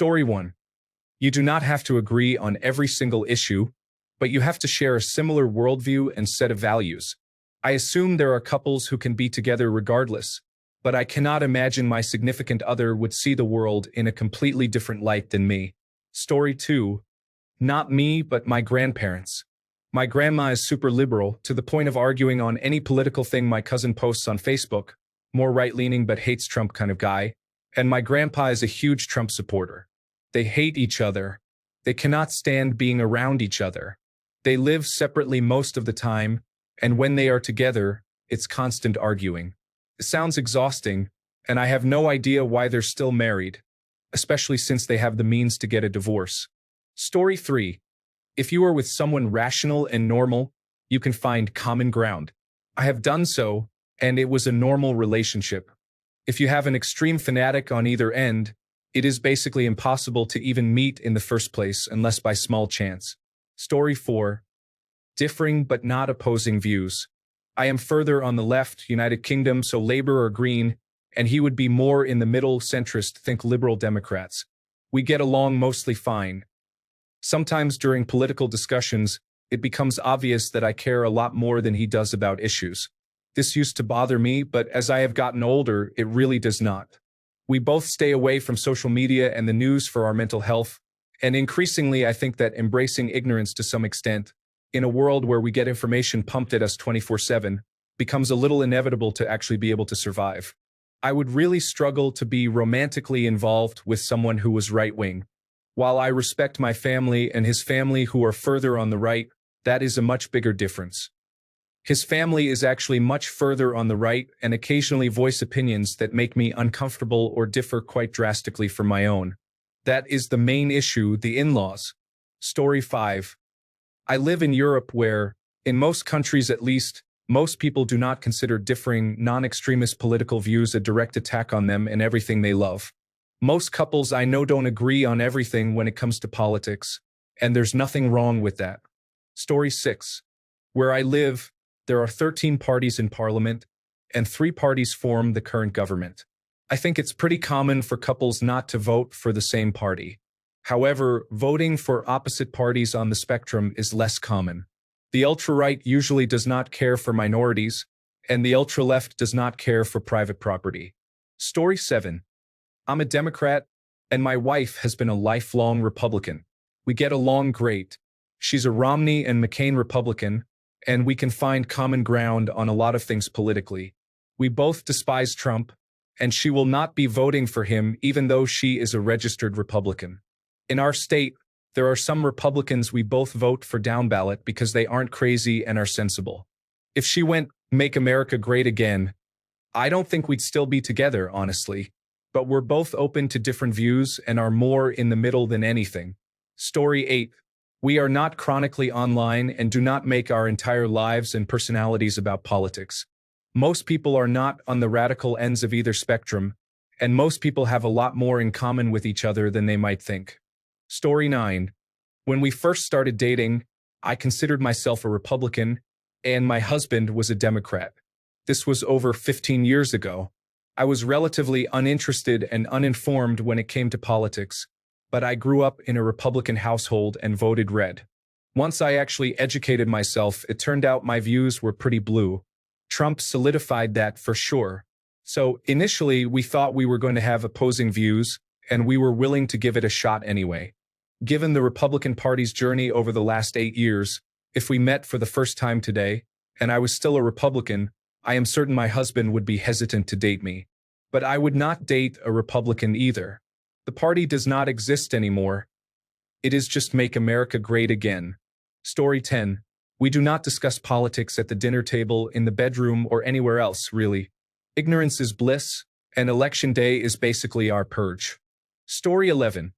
Story 1. You do not have to agree on every single issue, but you have to share a similar worldview and set of values. I assume there are couples who can be together regardless, but I cannot imagine my significant other would see the world in a completely different light than me. Story 2. Not me, but my grandparents. My grandma is super liberal, to the point of arguing on any political thing my cousin posts on Facebook, more right-leaning but hates Trump kind of guy, and my grandpa is a huge Trump supporter. They hate each other. They cannot stand being around each other. They live separately most of the time, and when they are together, it's constant arguing. It sounds exhausting, and I have no idea why they're still married, especially since they have the means to get a divorce. Story 3. If you are with someone rational and normal, you can find common ground. I have done so, and it was a normal relationship. If you have an extreme fanatic on either end, it is basically impossible to even meet in the first place unless by small chance. Story 4. Differing but not opposing views. I am further on the left, United Kingdom, so Labour or Green, and he would be more in the middle, centrist, think Liberal Democrats. We get along mostly fine. Sometimes during political discussions, it becomes obvious that I care a lot more than he does about issues. This used to bother me, but as I have gotten older, it really does not. We both stay away from social media and the news for our mental health, and increasingly I think that embracing ignorance to some extent, in a world where we get information pumped at us 24/7, becomes a little inevitable to actually be able to survive. I would really struggle to be romantically involved with someone who was right-wing. While I respect my family and his family who are further on the right, that is a much bigger difference. His family is actually much further on the right and occasionally voice opinions that make me uncomfortable or differ quite drastically from my own. That is the main issue, the in-laws. Story 5. I live in Europe where, in most countries at least, most people do not consider differing, non-extremist political views a direct attack on them and everything they love. Most couples I know don't agree on everything when it comes to politics, and there's nothing wrong with that. Story 6. Where I live, there are 13 parties in parliament, and 3 parties form the current government. I think it's pretty common for couples not to vote for the same party. However, voting for opposite parties on the spectrum is less common. The ultra-right usually does not care for minorities, and the ultra-left does not care for private property. Story 7. I'm a Democrat, and my wife has been a lifelong Republican. We get along great. She's a Romney and McCain Republican, and we can find common ground on a lot of things politically. We both despise Trump, and she will not be voting for him even though she is a registered Republican. In our state, there are some Republicans we both vote for down ballot because they aren't crazy and are sensible. If she went, "Make America Great Again," I don't think we'd still be together, honestly. But we're both open to different views and are more in the middle than anything. Story 8. We are not chronically online and do not make our entire lives and personalities about politics. Most people are not on the radical ends of either spectrum, and most people have a lot more in common with each other than they might think. Story 9. When we first started dating, I considered myself a Republican, and my husband was a Democrat. This was over 15 years ago. I was relatively uninterested and uninformed when it came to politics, but I grew up in a Republican household and voted red. Once I actually educated myself, it turned out my views were pretty blue. Trump solidified that for sure. So initially, we thought we were going to have opposing views, and we were willing to give it a shot anyway. Given the Republican Party's journey over the last 8 years, if we met for the first time today, and I was still a Republican, I am certain my husband would be hesitant to date me. But I would not date a Republican either. The party does not exist anymore. It is just Make America Great Again. Story 10. We do not discuss politics at the dinner table, in the bedroom, or anywhere else, really. Ignorance is bliss, and Election Day is basically our purge. Story 11.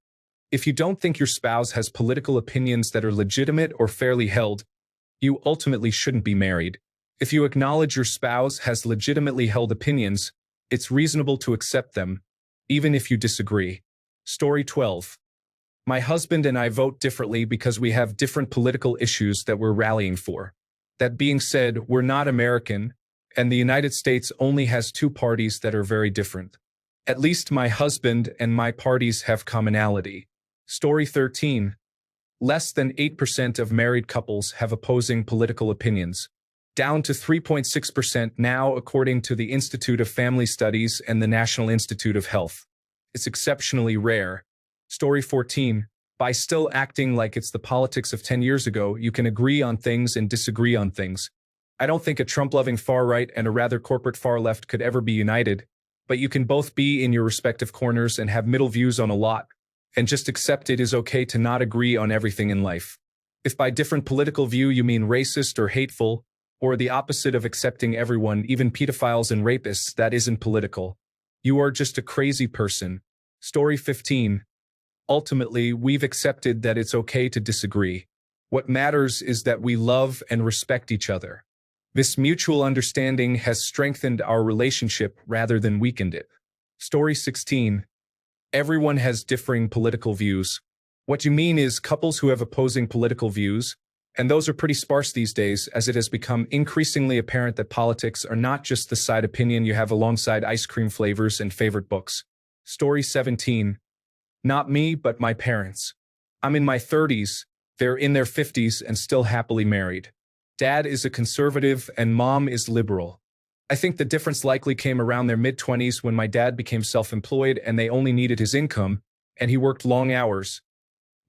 If you don't think your spouse has political opinions that are legitimate or fairly held, you ultimately shouldn't be married. If you acknowledge your spouse has legitimately held opinions, it's reasonable to accept them, even if you disagree. Story 12. My husband and I vote differently because we have different political issues that we're rallying for. That being said, we're not American, and the United States only has 2 parties that are very different. At least my husband and my parties have commonality. Story 13. Less than 8% of married couples have opposing political opinions, down to 3.6% now according to the Institute of Family Studies and the National Institute of Health. It's exceptionally rare. Story 14. By still acting like it's the politics of 10 years ago, you can agree on things and disagree on things. I don't think a Trump-loving far-right and a rather corporate far-left could ever be united, but you can both be in your respective corners and have middle views on a lot, and just accept it is okay to not agree on everything in life. If by different political view you mean racist or hateful, or the opposite of accepting everyone, even pedophiles and rapists, that isn't political. You are just a crazy person. Story 15. Ultimately, we've accepted that it's okay to disagree. What matters is that we love and respect each other. This mutual understanding has strengthened our relationship rather than weakened it. Story 16. Everyone has differing political views. What you mean is couples who have opposing political views, and those are pretty sparse these days as it has become increasingly apparent that politics are not just the side opinion you have alongside ice cream flavors and favorite books. Story 17. Not me, but my parents. I'm in my 30s, they're in their 50s and still happily married. Dad is a conservative and mom is liberal. I think the difference likely came around their mid-20s when my dad became self-employed and they only needed his income, and he worked long hours.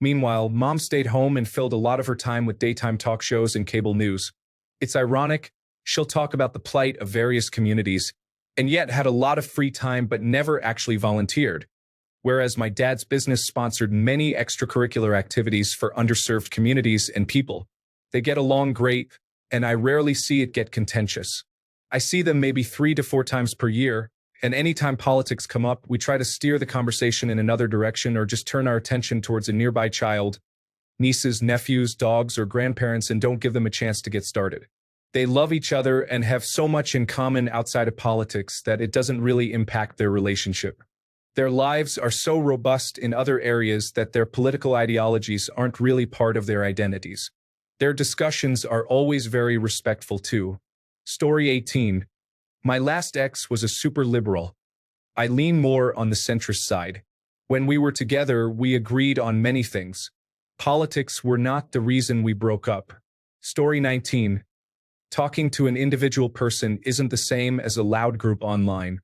Meanwhile, mom stayed home and filled a lot of her time with daytime talk shows and cable news. It's ironic, she'll talk about the plight of various communities, and yet had a lot of free time but never actually volunteered. Whereas my dad's business sponsored many extracurricular activities for underserved communities and people. They get along great, and I rarely see it get contentious. I see them maybe 3 to 4 times per year, and anytime politics come up, we try to steer the conversation in another direction or just turn our attention towards a nearby child, nieces, nephews, dogs, or grandparents, and don't give them a chance to get started. They love each other and have so much in common outside of politics that it doesn't really impact their relationship. Their lives are so robust in other areas that their political ideologies aren't really part of their identities. Their discussions are always very respectful too. Story 18. My last ex was a super liberal. I lean more on the centrist side. When we were together, we agreed on many things. Politics were not the reason we broke up. Story 19. Talking to an individual person isn't the same as a loud group online.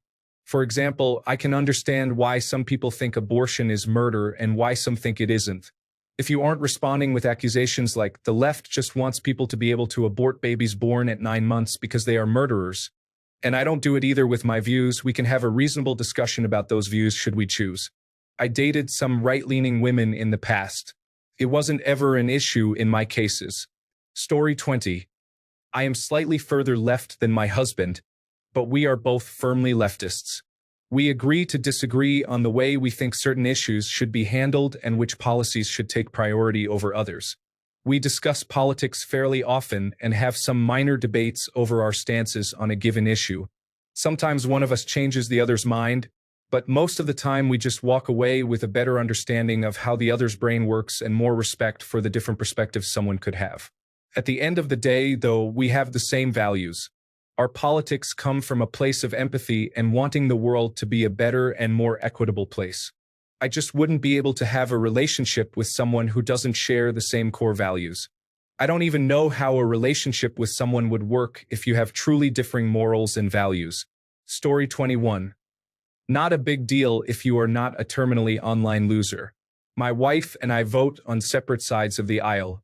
For example, I can understand why some people think abortion is murder and why some think it isn't. If you aren't responding with accusations like, the left just wants people to be able to abort babies born at 9 months because they are murderers, and I don't do it either with my views, we can have a reasonable discussion about those views should we choose. I dated some right-leaning women in the past. It wasn't ever an issue in my cases. Story 20. I am slightly further left than my husband, but we are both firmly leftists. We agree to disagree on the way we think certain issues should be handled and which policies should take priority over others. We discuss politics fairly often and have some minor debates over our stances on a given issue. Sometimes one of us changes the other's mind, but most of the time we just walk away with a better understanding of how the other's brain works and more respect for the different perspectives someone could have. At the end of the day, though, we have the same values. Our politics come from a place of empathy and wanting the world to be a better and more equitable place. I just wouldn't be able to have a relationship with someone who doesn't share the same core values. I don't even know how a relationship with someone would work if you have truly differing morals and values. Story 21. Not a big deal if you are not a terminally online loser. My wife and I vote on separate sides of the aisle.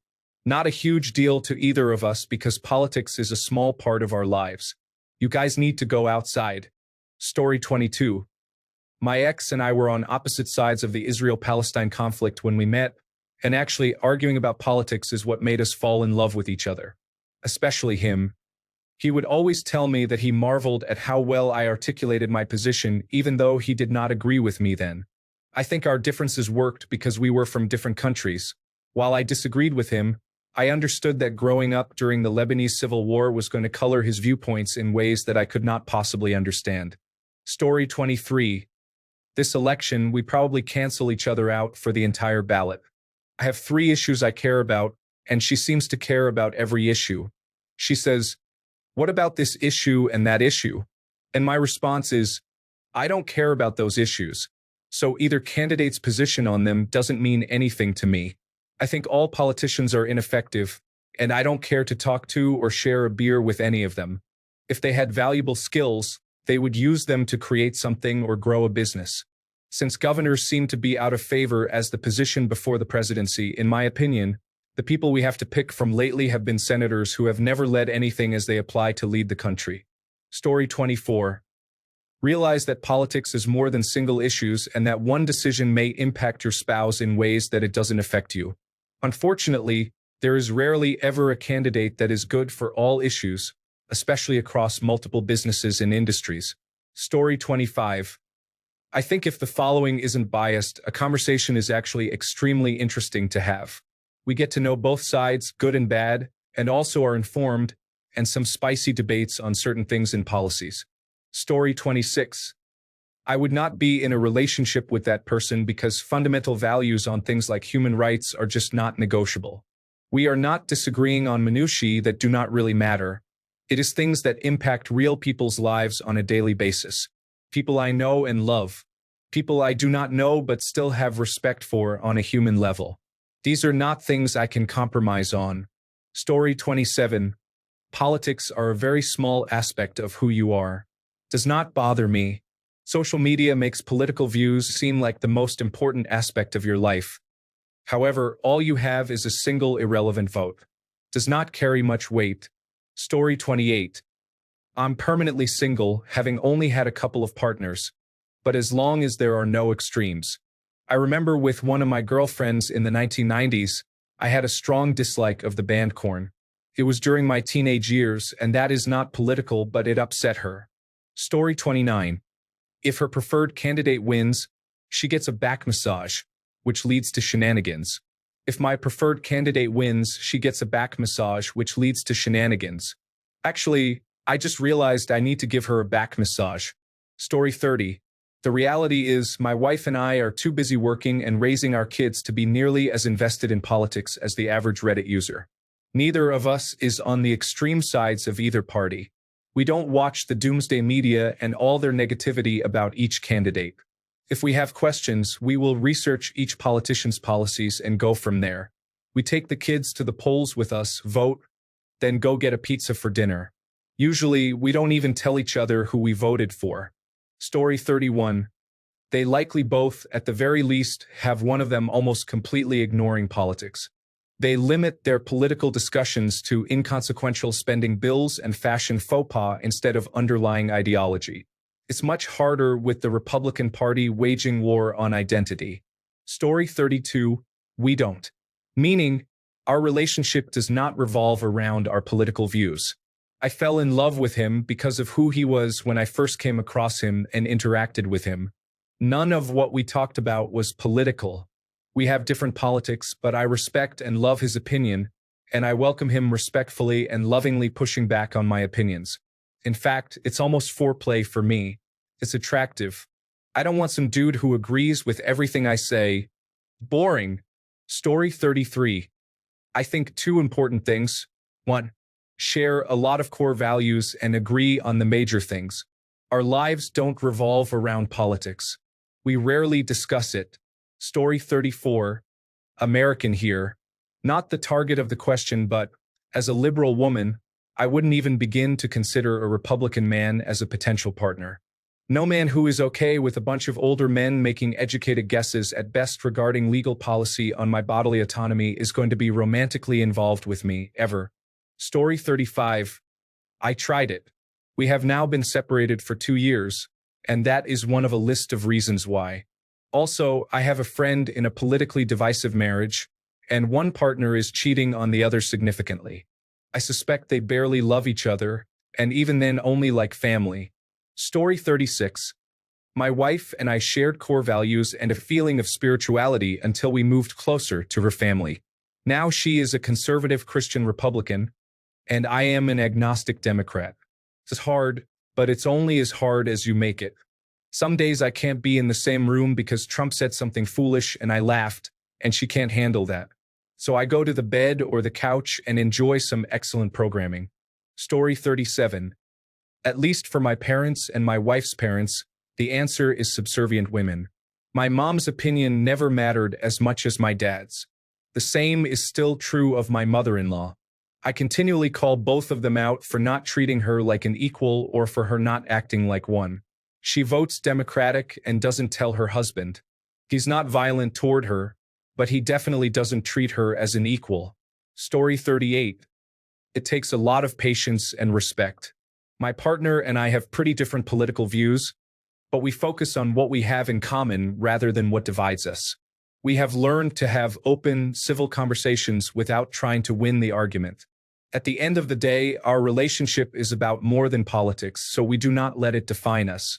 Not a huge deal to either of us because politics is a small part of our lives. You guys need to go outside. Story 22. My ex and I were on opposite sides of the Israel-Palestine conflict when we met, and actually arguing about politics is what made us fall in love with each other. Especially him. He would always tell me that he marveled at how well I articulated my position even though he did not agree with me then. I think our differences worked because we were from different countries. While I disagreed with him, I understood that growing up during the Lebanese Civil War was going to color his viewpoints in ways that I could not possibly understand. Story 23. This election, we probably cancel each other out for the entire ballot. I have 3 issues I care about, and she seems to care about every issue. She says, "What about this issue and that issue?" And my response is, I don't care about those issues. So either candidate's position on them doesn't mean anything to me. I think all politicians are ineffective, and I don't care to talk to or share a beer with any of them. If they had valuable skills, they would use them to create something or grow a business. Since governors seem to be out of favor as the position before the presidency, in my opinion, the people we have to pick from lately have been senators who have never led anything as they apply to lead the country. Story 24. Realize that politics is more than single issues and that one decision may impact your spouse in ways that it doesn't affect you. Unfortunately, there is rarely ever a candidate that is good for all issues, especially across multiple businesses and industries. Story 25. I think if the following isn't biased, a conversation is actually extremely interesting to have. We get to know both sides, good and bad, and also are informed, and some spicy debates on certain things and policies. Story 26. I would not be in a relationship with that person because fundamental values on things like human rights are just not negotiable. We are not disagreeing on minutiae that do not really matter. It is things that impact real people's lives on a daily basis. People I know and love. People I do not know but still have respect for on a human level. These are not things I can compromise on. Story 27. Politics are a very small aspect of who you are. Does not bother me. Social media makes political views seem like the most important aspect of your life. However, all you have is a single irrelevant vote. Does not carry much weight. Story 28. I'm permanently single, having only had a couple of partners. But as long as there are no extremes. I remember with one of my girlfriends in the 1990s, I had a strong dislike of the band Korn. It was during my teenage years, and that is not political, but it upset her. Story 29. If her preferred candidate wins, she gets a back massage, which leads to shenanigans. If my preferred candidate wins, she gets a back massage, which leads to shenanigans. Actually, I just realized I need to give her a back massage. Story 30. The reality is, my wife and I are too busy working and raising our kids to be nearly as invested in politics as the average Reddit user. Neither of us is on the extreme sides of either party. We don't watch the doomsday media and all their negativity about each candidate. If we have questions, we will research each politician's policies and go from there. We take the kids to the polls with us, vote, then go get a pizza for dinner. Usually, we don't even tell each other who we voted for. Story 31. They likely both, at the very least, have one of them almost completely ignoring politics. They limit their political discussions to inconsequential spending bills and fashion faux pas instead of underlying ideology. It's much harder with the Republican Party waging war on identity. Story 32. We don't. Meaning, our relationship does not revolve around our political views. I fell in love with him because of who he was when I first came across him and interacted with him. None of what we talked about was political. We have different politics, but I respect and love his opinion, and I welcome him respectfully and lovingly pushing back on my opinions. In fact, it's almost foreplay for me. It's attractive. I don't want some dude who agrees with everything I say. Boring. Story 33. I think two important things. 1. Share a lot of core values and agree on the major things. Our lives don't revolve around politics. We rarely discuss it. Story 34. American here. Not the target of the question, but, as a liberal woman, I wouldn't even begin to consider a Republican man as a potential partner. No man who is okay with a bunch of older men making educated guesses at best regarding legal policy on my bodily autonomy is going to be romantically involved with me, ever. Story 35. I tried it. We have now been separated for 2 years, and that is one of a list of reasons why. Also, I have a friend in a politically divisive marriage, and one partner is cheating on the other significantly. I suspect they barely love each other, and even then only like family. Story 36. My wife and I shared core values and a feeling of spirituality until we moved closer to her family. Now she is a conservative Christian Republican, and I am an agnostic Democrat. It's hard, but it's only as hard as you make it. Some days I can't be in the same room because Trump said something foolish and I laughed, and she can't handle that. So I go to the bed or the couch and enjoy some excellent programming. Story 37. At least for my parents and my wife's parents, The answer is subservient women. My mom's opinion never mattered as much as my dad's. The same is still true of my mother-in-law. I continually call both of them out for not treating her like an equal or for her not acting like one. She votes Democratic and doesn't tell her husband. He's not violent toward her, but he definitely doesn't treat her as an equal. Story 38. It takes a lot of patience and respect. My partner and I have pretty different political views, but we focus on what we have in common rather than what divides us. We have learned to have open, civil conversations without trying to win the argument. At the end of the day, our relationship is about more than politics, so we do not let it define us.